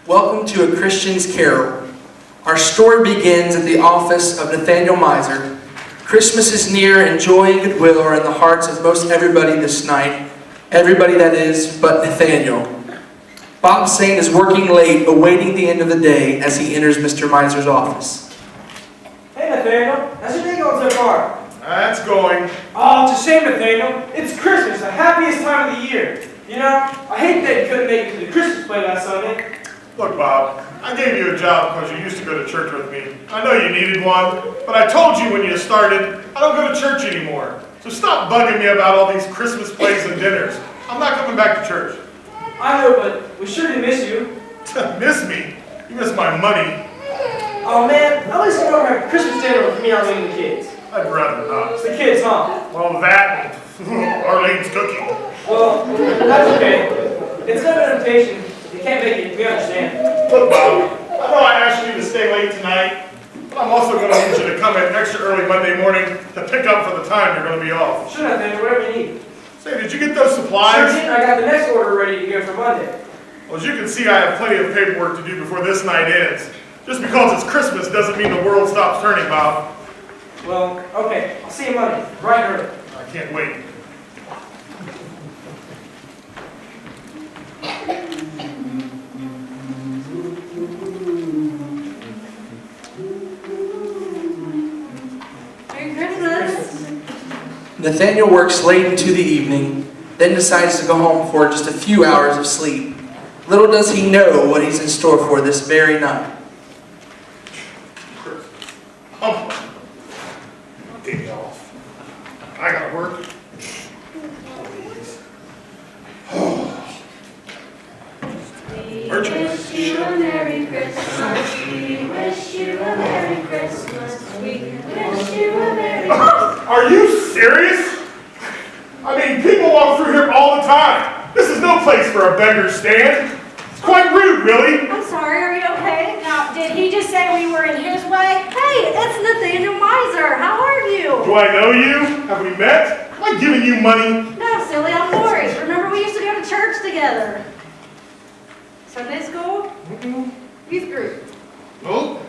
Welcome to A Christians Carol. Our story begins at the office of Nathaniel Miser. Christmas is near and joy and goodwill are in the hearts of most everybody this night. Everybody, that is, but Nathaniel. Bob Saint is working late, awaiting the end of the day as he enters Mr. Miser's office. Hey Nathaniel, how's your day going so far? It's going. Oh, it's a shame, Nathaniel. It's Christmas, the happiest time of the year. You know, I hate that you couldn't make it to the Christmas play last Sunday. Look, Bob, I gave you a job because you used to go to church with me. I know you needed one, but I told you when you started, I don't go to church anymore. So stop bugging me about all these Christmas plays and dinners. I'm not coming back to church. I know, but we sure do miss you. Miss me? You miss my money. Oh man, at least you don't have Christmas dinner with me, Arlene, and the kids. I'd rather not. It's the kids, huh? Well, that and Arlene's cooking. Well, that's okay. It's not an invitation. You can't make it, we understand. Look, Bob, I know I asked you to stay late tonight, but I'm also going to need you to come in extra early Monday morning to pick up for the time you're going to be off. Sure, Nathaniel, whatever you need. Say, did you get those supplies? Sure did. I got the next order ready to go for Monday. Well, as you can see, I have plenty of paperwork to do before this night ends. Just because it's Christmas doesn't mean the world stops turning, Bob. Well, okay. I'll see you Monday, bright and early. I can't wait. Merry Christmas! Nathaniel works late into the evening, then decides to go home for just a few hours of sleep. Little does he know what he's in store for this very night. Day off. I gotta work. We wish you a Merry Christmas. We wish you a Merry Christmas. We wish you a Merry Christmas. Are you serious? I mean, people walk through here all the time. This is no place for a beggar stand. It's quite rude, really. I'm sorry, are you okay? Now, did he just say we were in his way? Hey, it's Nathaniel Miser. How are you? Do I know you? Have we met? Am I giving you money? No, silly, I'm Lori. Remember we used to go to church together? Sunday school? Youth group? Oh?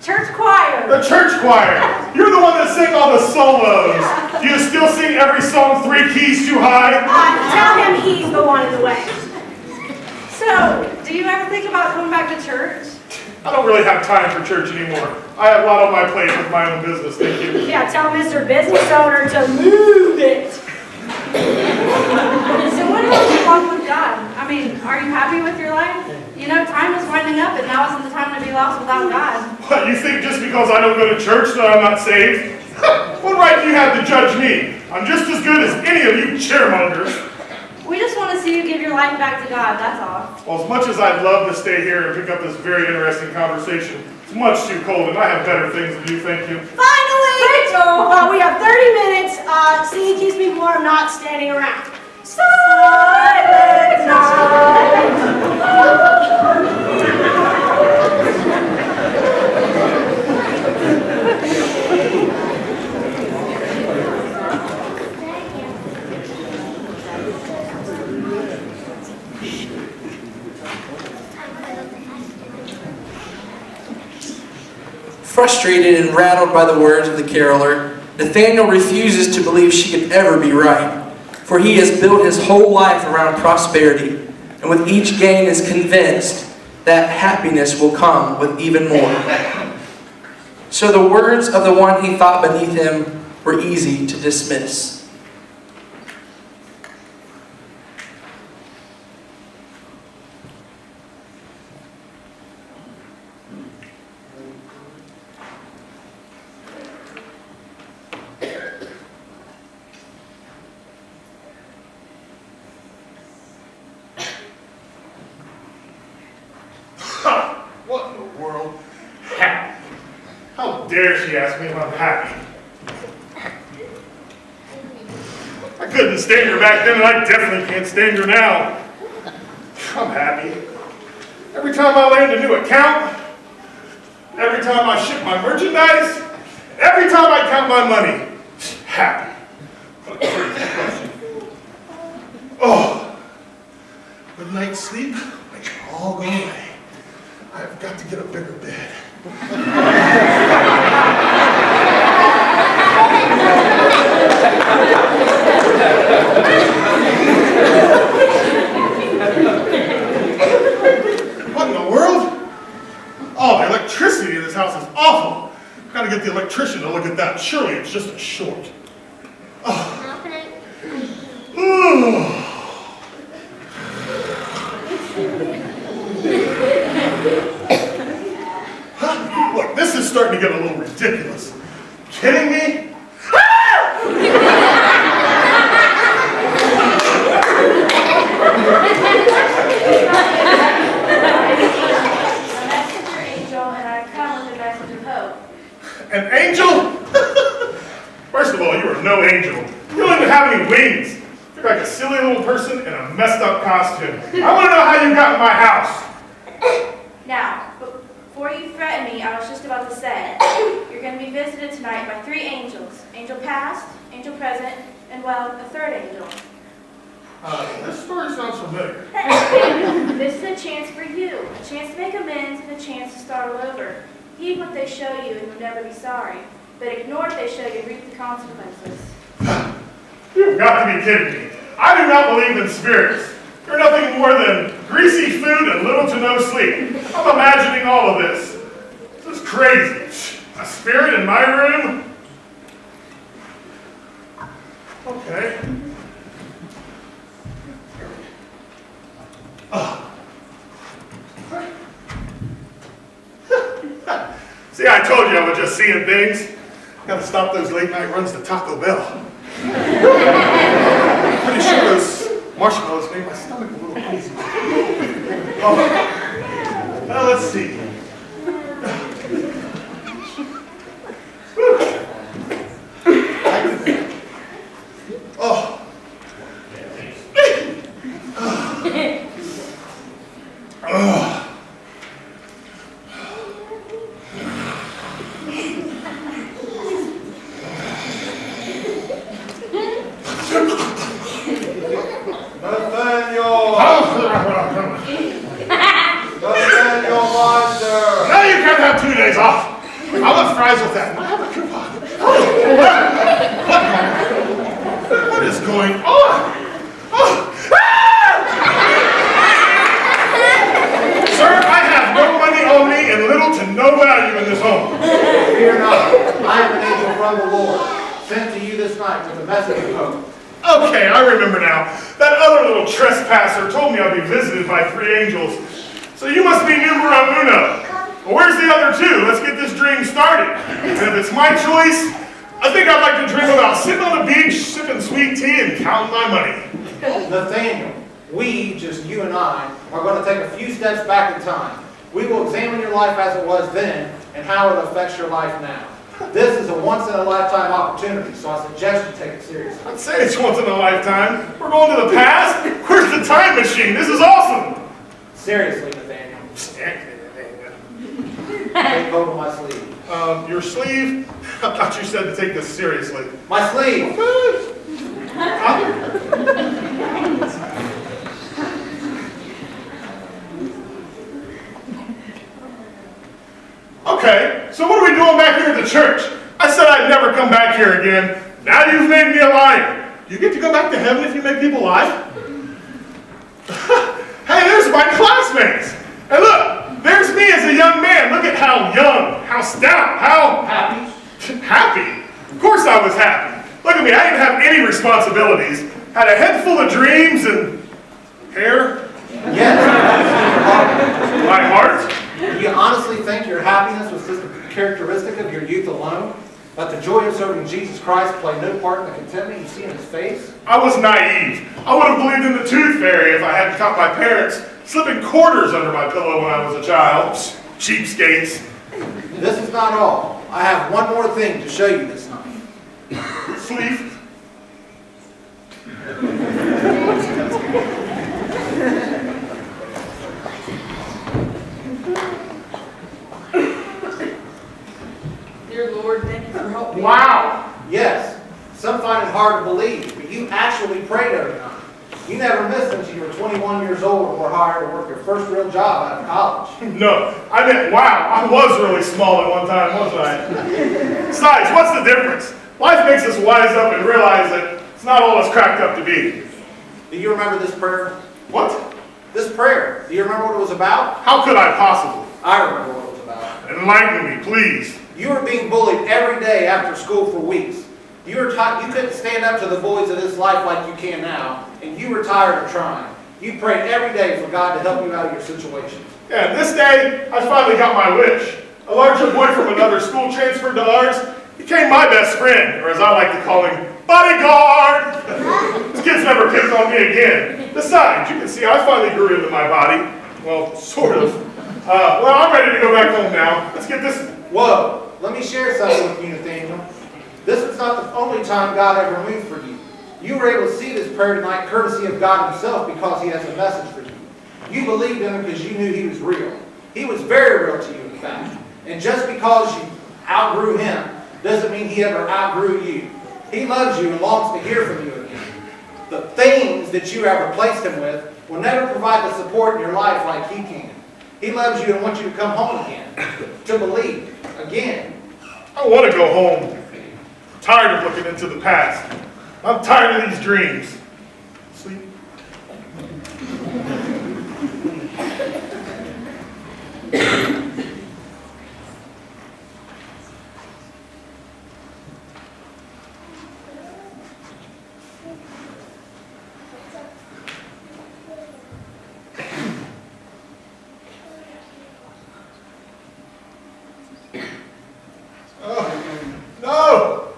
Church choir? The church choir. You're the one that sang all the solos. Do you still sing every song 3 keys too high? Tell him he's the one in the way. So, do you ever think about coming back to church? I don't really have time for church anymore. I have a lot on my plate with my own business, thank you. Yeah, tell Mr. Business Owner to move it. So what about your walk with God? I mean, are you happy with your life? You know, time is winding up and now isn't the time to be lost without God. What, you think just because I don't go to church that I'm not saved? What right do you have to judge me? I'm just as good as any of you cheermongers. We just want to see you give your life back to God, that's all. Well, as much as I'd love to stay here and pick up this very interesting conversation, it's much too cold and I have better things to do, thank you. Finally! Rachel! Well, we have 30 minutes. Singing keeps me warm, not standing around. Silent night. Frustrated and rattled by the words of the caroler, Nathaniel refuses to believe she could ever be right, for he has built his whole life around prosperity, and with each gain is convinced that happiness will come with even more. So the words of the one he thought beneath him were easy to dismiss. What in the world? Happy? How dare she ask me if I'm happy? I couldn't stand her back then, and I definitely can't stand her now. I'm happy. Every time I land a new account, every time I ship my merchandise, every time I count my money, happy. What a crazy question. Oh, good night's sleep, make it all go away. Look, this is starting to get a little ridiculous. Kidding me? An angel? First of all, you are no angel. You don't even have any wings. You're like a silly little person in a messed up costume. I want to know how you got in my house. Now, before you threaten me, I was just about to say, you're going to be visited tonight by 3 angels. Angel past, angel present, and, well, a 3rd angel. This story sounds familiar. This is a chance for you. A chance to make amends and a chance to start all over. Heed what they show you and you'll never be sorry. But ignore what they show you and reap the consequences. You've got to be kidding me. I do not believe in spirits. You're nothing more than greasy food and little to no sleep. I'm imagining all of this. This is crazy. A spirit in my room? Okay. See, I told you I was just seeing things. Gotta stop those late night runs to Taco Bell. I'm pretty sure those marshmallows made my stomach a little queasy. Oh, now let's see. Oh. Now you can have 2 days off. I'll have fries with that. I have a coupon. What is going on? Sir, I have no money on me and little to no value in this home. Fear not, I am an angel from the Lord, sent to you this night with a message of hope. Okay, I remember now. That other little trespasser told me I'd be visited by 3 angels. So you must be numero uno. Well, where's the other 2? Let's get this dream started. And if it's my choice, I think I'd like to dream about sitting on the beach, sipping sweet tea, and counting my money. Nathaniel, we, just you and I, are going to take a few steps back in time. We will examine your life as it was then and how it affects your life now. This is a once-in-a-lifetime opportunity, so I suggest you take it seriously. I'd say it's once in a lifetime. We're going to the past? Where's the time machine? This is awesome. Seriously, Nathaniel. Take hold of my sleeve. Your sleeve? I thought you said to take this seriously. My sleeve! Okay, so what are we doing back here at the church? I said I'd never come back here again. Now you've made me a liar. Do you get to go back to heaven if you make people lie? Hey, there's my classmates. And look, there's me as a young man. Look at how young, how stout, how Happy? happy. Of course I was happy. Look at me, I didn't have any responsibilities. Had a head full of dreams and hair. Yes. My heart. Do you honestly think your happiness was just a characteristic of your youth alone? That the joy of serving Jesus Christ played no part in the contentment you see in his face? I was naive. I would have believed in the tooth fairy if I hadn't caught my parents slipping quarters under my pillow when I was a child. Cheapskates. This is not all. I have one more thing to show you this night. Sleeve. Dear Lord, thank you for helping me. Wow. Yes, some find it hard to believe, but you actually prayed every night. You never missed until you were 21 years old and were hired to work your first real job out of college. No, I meant wow. I was really small at one time, wasn't I? Besides, what's the difference? Life makes us wise up and realize that it's not all it's cracked up to be. Do you remember this prayer? What? This prayer, do you remember what it was about? How could I possibly? I remember what it was about. Enlighten me, please. You were being bullied every day after school for weeks. You couldn't stand up to the voids of this life like you can now, and you were tired of trying. You prayed every day for God to help you out of your situation. Yeah, and this day, I finally got my wish. A larger boy from another school transferred to ours. He became my best friend, or as I like to call him, bodyguard. These kids never picked on me again. Besides, you can see I finally grew into my body. Well, sort of. Well, I'm ready to go back home now. Let's get this. Whoa, let me share something with you, Nathaniel. This was not the only time God ever moved for you. You were able to see this prayer tonight courtesy of God himself because he has a message for you. You believed in him because you knew he was real. He was very real to you, in fact. And just because you outgrew him doesn't mean he ever outgrew you. He loves you and longs to hear from you again. The things that you have replaced him with will never provide the support in your life like he can. He loves you and wants you to come home again, to believe again. I want to go home. I'm tired of looking into the past. I'm tired of these dreams. Sleep. No!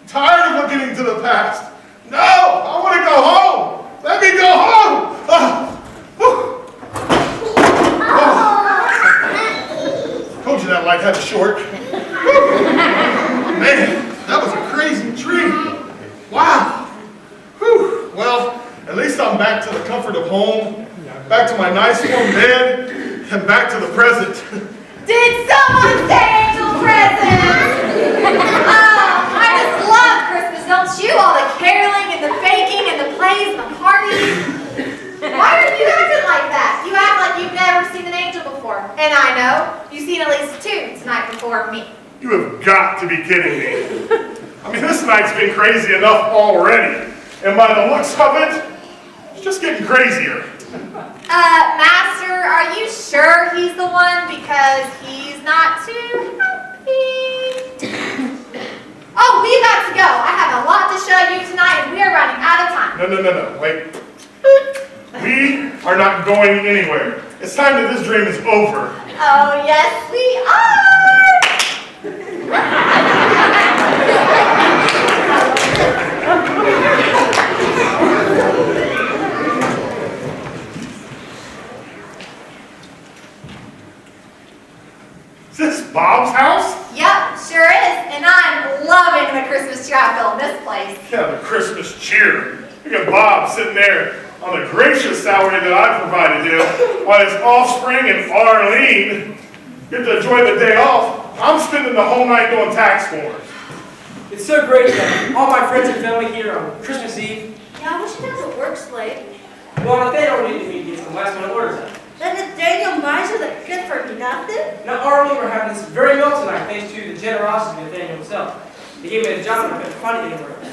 I'm tired of looking into the past. No! I want to go home! Let me go home! Told you that light had a short. Man, that was a crazy dream. Wow. Whew. Well, at least I'm back to the comfort of home, back to my nice warm bed, and back to the present. Did someone say angel presents? Oh, I just love Christmas, don't you? All the caroling and the baking and the plays and the parties. Why are you acting like that? You act like you've never seen an angel before. And I know. You've seen at least 2 tonight before me. You have got to be kidding me. I mean, this night's been crazy enough already. And by the looks of it, it's just getting crazier. Master, are you sure he's the one? Because he's not too happy. Oh, we got to go. I have a lot to show you tonight, and we are running out of time. No, wait. We are not going anywhere. It's time that this dream is over. Oh, yes, we Is this Bob's house? Yep, sure is. And I'm loving the Christmas chapel in this place. Yeah, the Christmas cheer. Look at Bob sitting there on the gracious salary that I provided him, while his offspring and Arlene get to enjoy the day off. I'm spending the whole night doing tax forms. It's so great to have all my friends and family here on Christmas Eve. Yeah, I wish it doesn't work late. Well, Nathaniel needed me to get some last minute orders out. Then Nathaniel Miser, that good for nothing? Now, Arlene, we're having this very meal tonight thanks to the generosity of Nathaniel himself. He gave me a job and I couldn't find it anywhere else.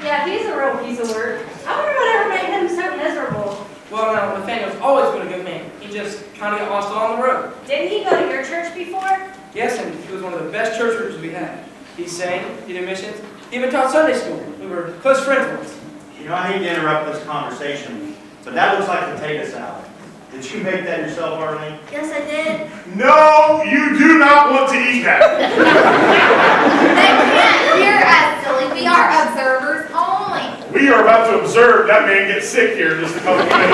Yeah, he's a real piece of work. I wonder whatever made him so miserable. Well, now, Nathaniel's always been a good man. He just kind of got lost on the road. Didn't he go to your church before? Yes, and he was one of the best church workers we had. He sang, he did missions, he even taught Sunday school. We were close friends once. You know, I hate to interrupt this conversation, but that looks like potato salad. Did you make that yourself, Arlene? Yes, I did. No, you do not want to eat that. They can't hear us, silly. We are observers only. We are about to observe that man get sick here in just a couple of minutes.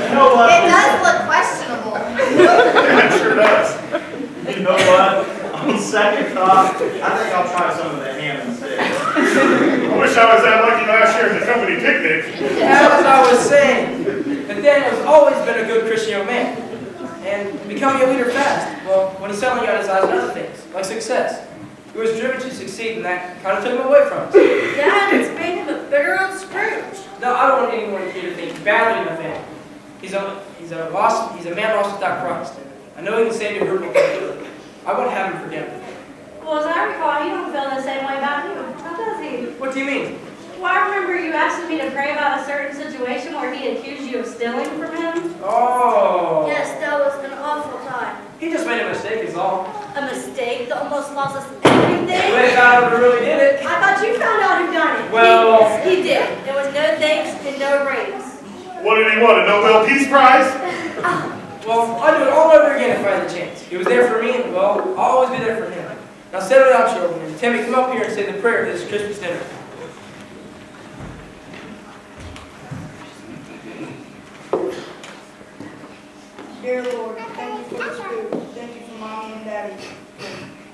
You know what? It does look questionable. Yeah, it sure does. You know what? On second thought, I think I'll try some of the ham instead. I wish I was that lucky last year at the company picnic. As I was saying, Nathaniel's always been a good Christian young man. And becoming a leader fast. Well, when he suddenly got his eyes on other things, like success. He was driven to succeed, and that kind of took him away from us. Dad, it's made him a bitter old Scrooge. No, I don't want anyone here to think badly of Nathaniel. He's a man lost without Christ. I know he can save you hurtful things. I won't have him forget me. Well, as I recall, he don't feel the same way about you. How does he? What do you mean? Well, I remember you asking me to pray about a certain situation where he accused you of stealing from him. Oh. Yes, that was an awful time. He just made a mistake is all. A mistake that almost lost us You We think? ain't found out who really did it. I thought you found out who done it. Well, He did. There was no thanks and no ratings. What did he want, a Nobel Peace Prize? well, I'd do it all over again if I had the chance. He was there for me, and well, I'll always be there for him. Now settle down, children. Timmy, come up here and say the prayer for this Christmas dinner. Dear Lord, thank you for this food. Thank you for Mommy and Daddy.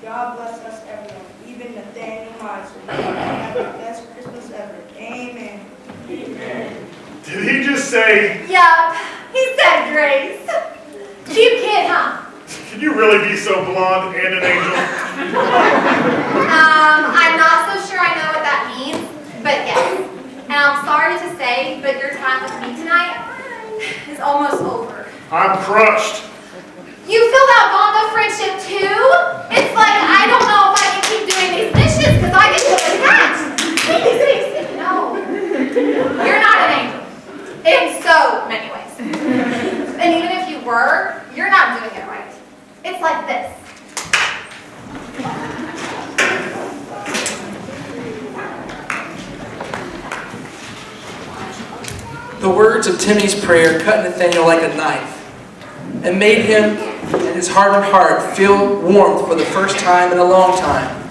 God bless us everyone, even Nathaniel Miser. Have the best Christmas ever. Amen. Amen. Did he just say, Yup, he said grace. Cute kid, huh? can you really be so blonde and an angel? I'm not so sure I know what that means, but yes. And I'm sorry to say, but your time with me tonight is almost over. I'm crushed. You feel that bond of friendship too? It's like I don't know if I can keep doing these dishes because I get so attached. Please, no. You're not an angel. In so many ways. And even if you were, you're not doing it right. It's like this. The words of Timmy's prayer cut Nathaniel like a knife and made him and his hardened heart feel warmth for the first time in a long time.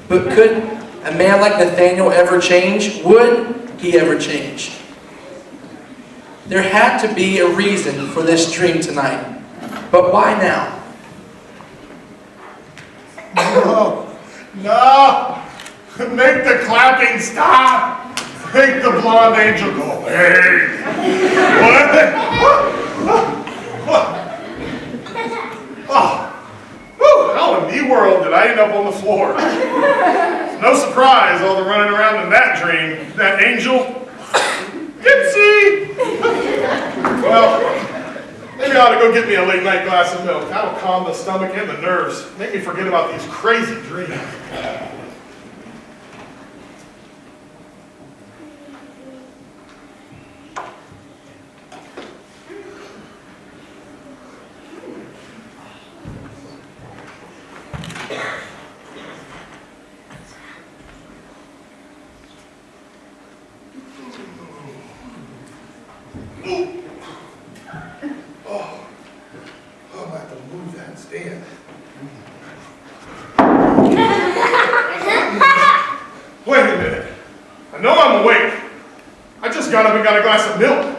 But could a man like Nathaniel ever change? Would he ever change? There had to be a reason for this dream tonight. But why now? No. Make the clapping stop. Make the blonde angel go away. What? How in the world did I end up on the floor? It's no surprise, all the running around in that dream. That angel. Dipsy! Well, maybe I ought to go get me a late night glass of milk. That'll calm the stomach and the nerves. Make me forget about these crazy dreams. I'm about to move that stand. Wait a minute. I know I'm awake. I just got up and got a glass of milk.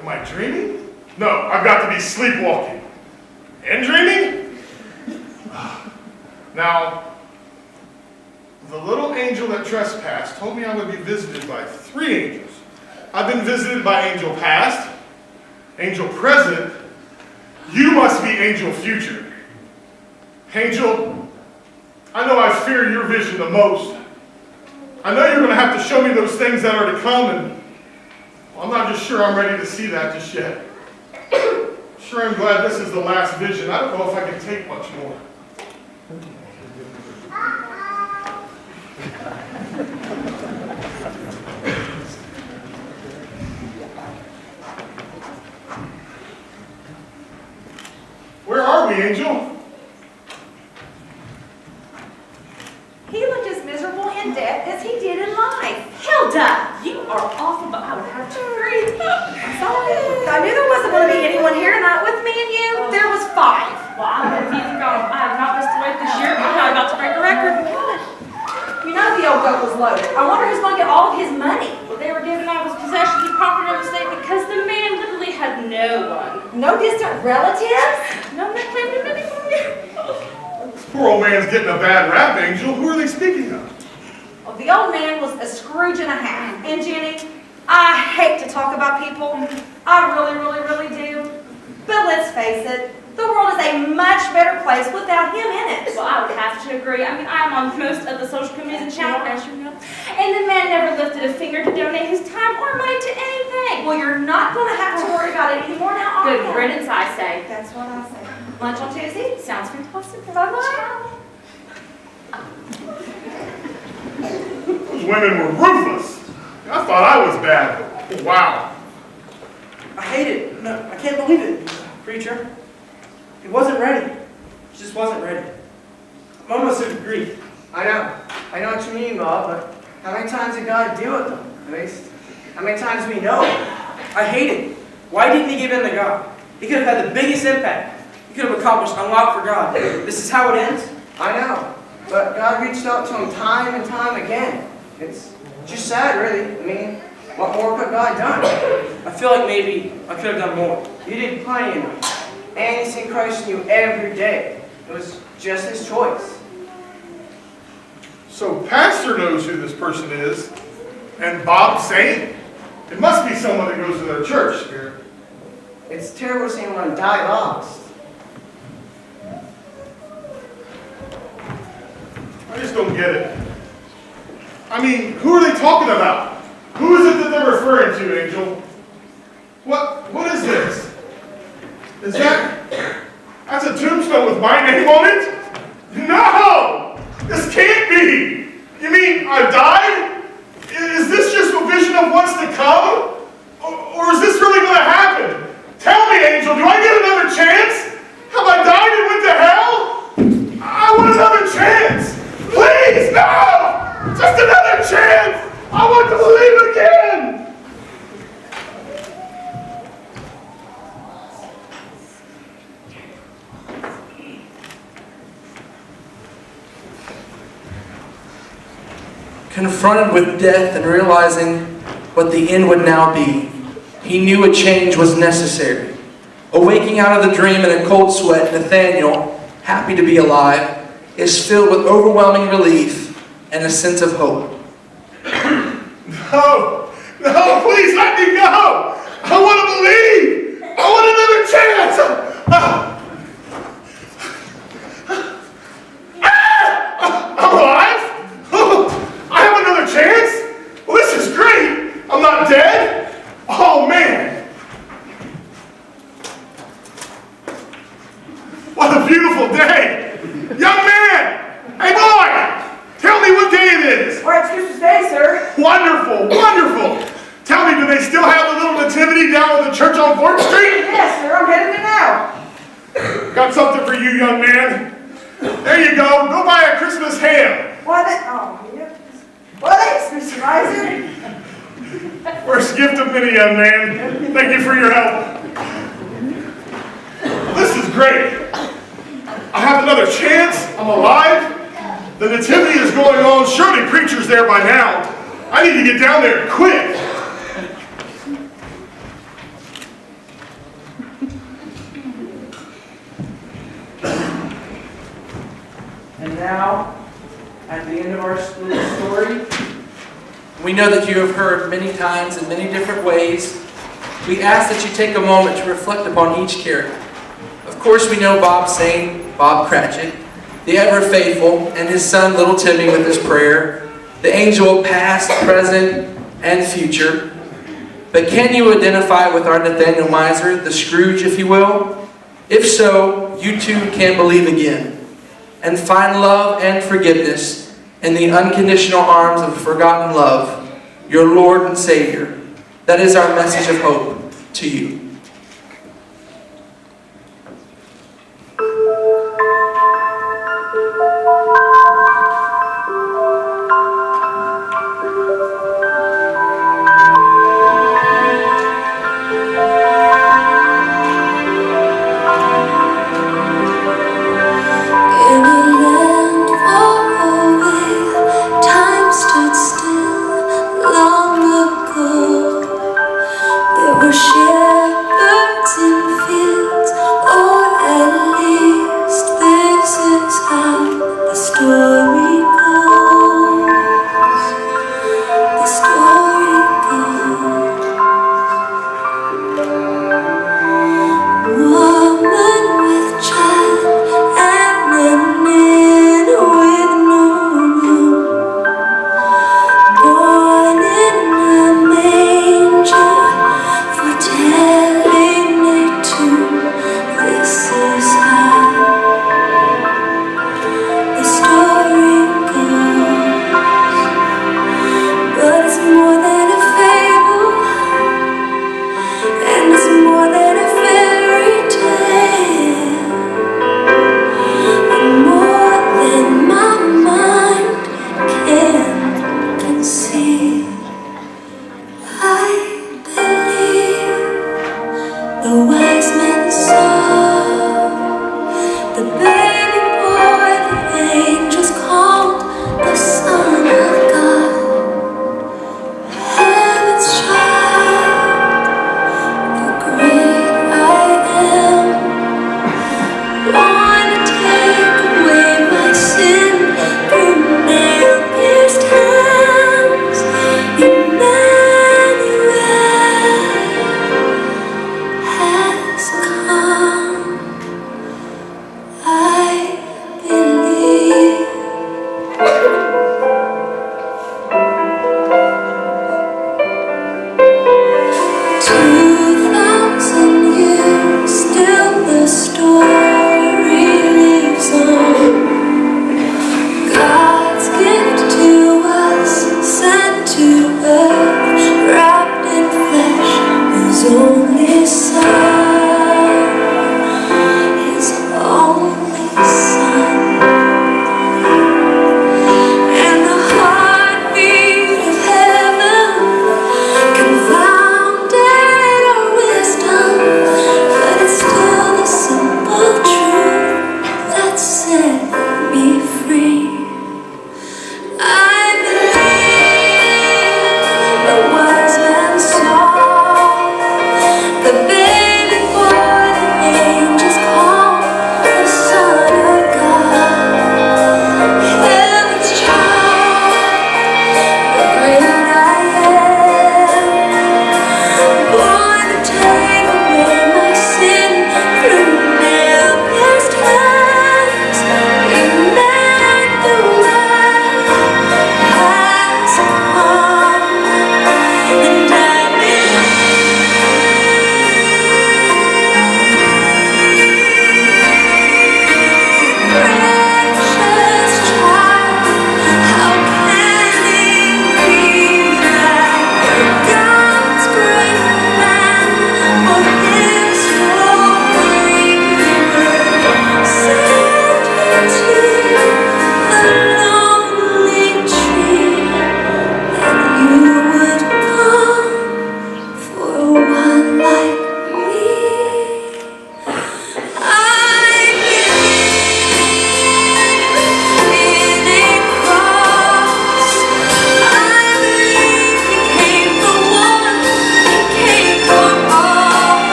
Am I dreaming? No, I've got to be sleepwalking. And dreaming? Now, the little angel that trespassed told me I would be visited by 3 angels. I've been visited by angel past, angel present. You must be angel future. Angel, I know I fear your vision the most. I know you're going to have to show me those things that are to come, and well, I'm not just sure I'm ready to see that just yet. Sure, I'm glad this is the last vision. I don't know if I can take much more. Where are we, Angel? He looked as miserable in death as he did in life. Hilda, you are awful, but I would have to agree. I'm sorry. I knew there wasn't going to be anyone here tonight with me and you. There was 5. Well, I'm with you. I have not missed a weight this year. I'm not about to break a record. You know the old goat was loaded. I wonder who's going to get all of his money. Well, they were giving all his possessions and property on the state because the man literally had no one. No distant relatives? No one claimed him anymore. Poor old man's getting a bad rap, Angel. Who are they speaking of? Well, the old man was a Scrooge and a half. And Jenny, I hate to talk about people. I really, really, really do. But let's face it, the world is a much better place without him in it. Well, I would have to agree. I mean, I'm on most of the social committees in Channel, as you know. And the man never lifted a finger to donate his time or money to anything. Well, you're not going to have to worry about it anymore now, are you? Good riddance, I say. That's what I say. Lunch on Tuesday? Sounds fantastic. Bye-bye. Those women were ruthless. I thought I was bad. Wow. I hate it. No, I can't believe it, preacher. He wasn't ready. He just wasn't ready. moments of grief. I know what you mean, Bob, but how many times did God deal with them? At least, how many times we know? I hate it. Why didn't he give in to God? He could have had the biggest impact. He could have accomplished a lot for God. This is how it ends? I know. But God reached out to him time and time again. It's just sad, really. I mean, what more could God have done? I feel like maybe I could have done more. You did plenty enough. And he's seen Christ in you every day. It was just his choice. So Pastor knows who this person is, and Bob's saint? It must be someone that goes to their church here. It's terrible seeing one die lost. I just don't get it. I mean, who are they talking about? Who is it that they're referring to, Angel? What is this? That's a tombstone with my name on it? No! This can't be! You mean I've died? Is this just a vision of what's to come? Or is this really going to happen? Tell me, Angel, do I get another chance? Have I died and went to hell? I want another chance! Please, no! Just another chance! I want to believe again! Confronted with death and realizing what the end would now be, he knew a change was necessary. Awaking out of the dream in a cold sweat, Nathaniel, happy to be alive, is filled with overwhelming relief and a sense of hope. No, please let me go! I want to believe! I want another chance! I'm alive? I have another chance? Well, this is great! I'm not dead? Oh, man! What a beautiful day! Young man! Hey, boy! Tell me what day it is! Well, it's Christmas Day, sir. Wonderful, wonderful! Tell me, do they still have the little nativity down at the church on 4th Street? Yes, sir, I'm headed there now. Got something for you, young man. There you go. Go buy a Christmas ham. Thanks, Mr. Miser. First gift of many, young man. Thank you for your help. This is great. I have another chance. I'm alive. The nativity is going on. Surely preacher's there by now. I need to get down there quick. And now, at the end of our little story, We know that you have heard many times in many different ways. We ask that you take a moment to reflect upon each character. Of course, we know Bob Saint, Bob Cratchit, the ever-faithful, and his son, little Timmy, with his prayer, the angel past, present, and future. But can you identify with our Nathaniel Miser, the Scrooge, if you will? If so, you too can believe again and find love and forgiveness in the unconditional arms of forgotten love, your Lord and Savior. That is our message of hope to you. Share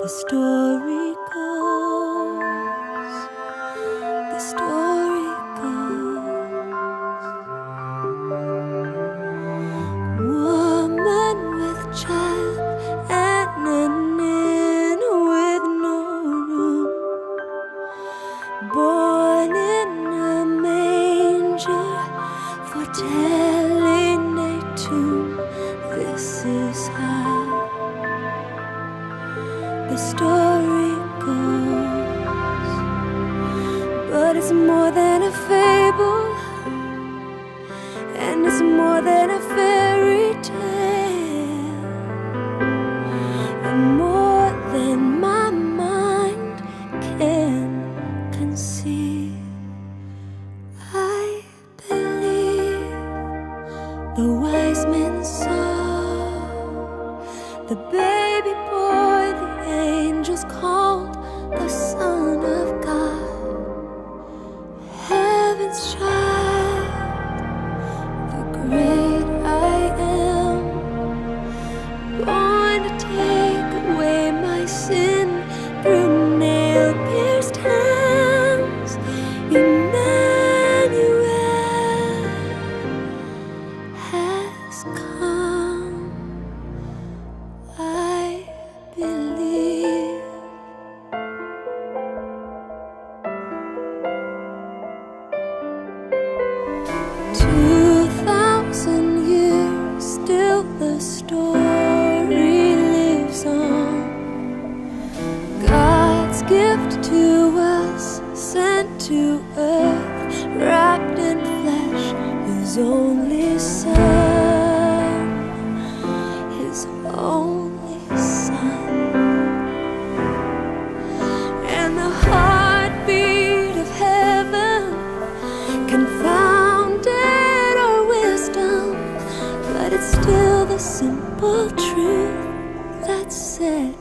The story goes, the story goes, woman with child and an inn with no room, born in a manger, foretelling a tomb. This is how the story goes, but it's more than a fable, and it's more than a fairy tale, and more than my mind can conceive. I believe the wise men saw the baby boy the angels called the Son of God, heaven's child, the great I am, born to take away my sin through nail-pierced hands. Emmanuel has come. I believe. $2,000 still the story lives on. God's gift to us, sent to earth, wrapped in flesh, His only Son, His only Son. And the heartbeat of heaven confounded our wisdom, but it's still the simple truth that set